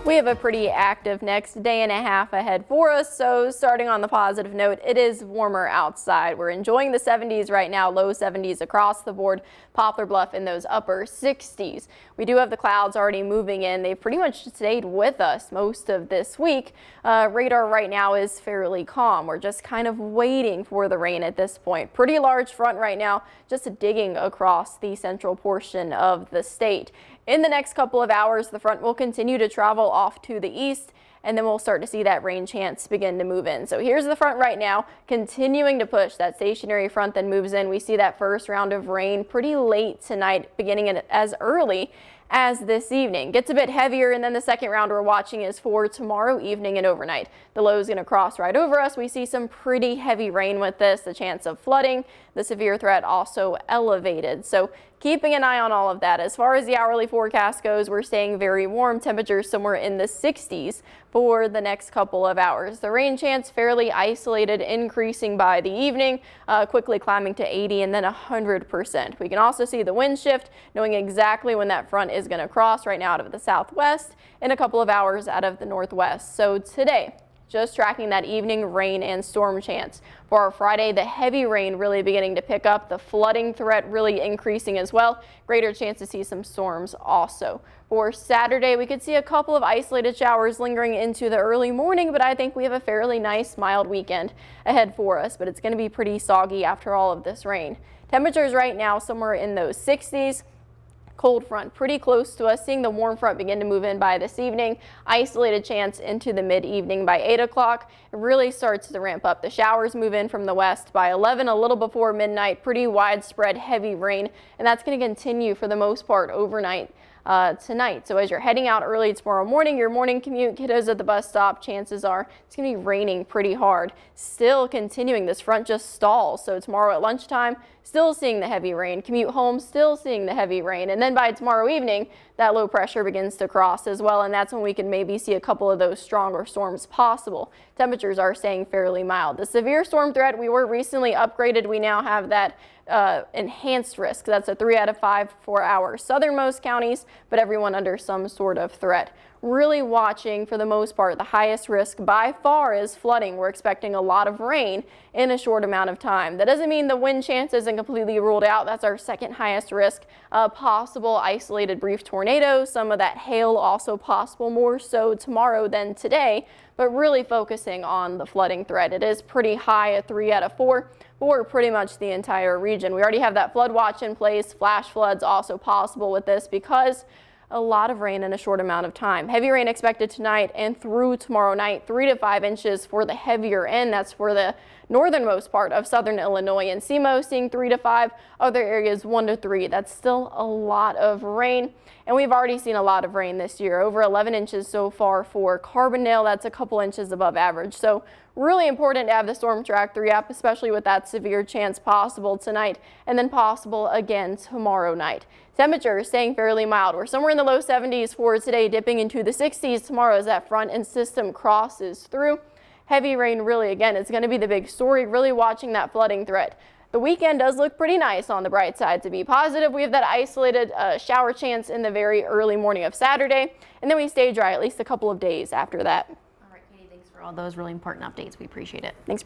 We have a pretty active next day and a half ahead for us, so starting on the positive note, it is warmer outside. We're enjoying the 70s right now, low 70s across the board, Poplar Bluff in those upper 60s. We do have the clouds already moving in. They've pretty much stayed with us most of this week. Radar right now is fairly calm. We're just kind of waiting for the rain at this point. Pretty large front right now, just digging across the central portion of the state. In the next couple of hours, the front will continue to travel off to the east, and then we'll start to see that rain chance begin to move in. So here's the front right now, continuing to push. That stationary front then moves in. We see that first round of rain pretty late tonight, beginning as early as this evening. Gets a bit heavier, and then the second round we're watching is for tomorrow evening and overnight. The low is going to cross right over us. We see some pretty heavy rain with this, the chance of flooding, the severe threat also elevated. So keeping an eye on all of that. As far as the hourly forecast goes, we're staying very warm, temperatures somewhere in the 60s for the next couple of hours. The rain chance fairly isolated, increasing by the evening, quickly climbing to 80 and then 100%. We can also see the wind shift, knowing exactly when that front is going to cross right now out of the southwest, in a couple of hours out of the northwest. So today, just tracking that evening rain and storm chance. For our Friday, the heavy rain really beginning to pick up, the flooding threat really increasing as well. Greater chance to see some storms also. For Saturday, we could see a couple of isolated showers lingering into the early morning, but I think we have a fairly nice mild weekend ahead for us, but it's going to be pretty soggy after all of this rain. Temperatures right now somewhere in those 60s. Cold front pretty close to us, seeing the warm front begin to move in by this evening. Isolated chance into the mid-evening by 8 o'clock. It really starts to ramp up. The showers move in from the west by 11, a little before midnight. Pretty widespread heavy rain, and that's going to continue for the most part overnight tonight. So as you're heading out early tomorrow morning, your morning commute, kiddos at the bus stop, chances are it's going to be raining pretty hard. Still continuing, this front just stalls. So tomorrow at lunchtime, still seeing the heavy rain. Commute home, still seeing the heavy rain. And then by tomorrow evening, that low pressure begins to cross as well. And that's when we can maybe see a couple of those stronger storms possible. Temperatures are staying fairly mild. The severe storm threat, we were recently upgraded. We now have that enhanced risk. That's a 3 out of 5 for our southernmost counties, but everyone under some sort of threat. Really watching, for the most part, the highest risk by far is flooding. We're expecting a lot of rain in a short amount of time. That doesn't mean the wind chance isn't completely ruled out. That's our second highest risk. Possible isolated brief tornadoes, some of that hail also possible, more so tomorrow than today, but really focusing on the flooding threat. It is pretty high, a 3 out of 4 for pretty much the entire region. We already have that flood watch in place. Flash floods also possible with this because a lot of rain in a short amount of time. Heavy rain expected tonight and through tomorrow night, 3 to 5 inches for the heavier end. That's for the northernmost part of southern Illinois and SEMO, seeing 3 to 5, other areas 1 to 3. That's still a lot of rain, and we've already seen a lot of rain this year, over 11 inches so far for Carbondale. That's a couple inches above average. So really important to have the Storm Track 3 app, especially with that severe chance possible tonight and then possible again tomorrow night. Temperatures staying fairly mild. We're somewhere in the low 70s for today, dipping into the 60s tomorrow as that front and system crosses through. Heavy rain really, again, it's going to be the big story, really watching that flooding threat. The weekend does look pretty nice on the bright side. To be positive, we have that isolated shower chance in the very early morning of Saturday, and then we stay dry at least a couple of days after that. All right, Katie, thanks for all those really important updates. We appreciate it. Thanks.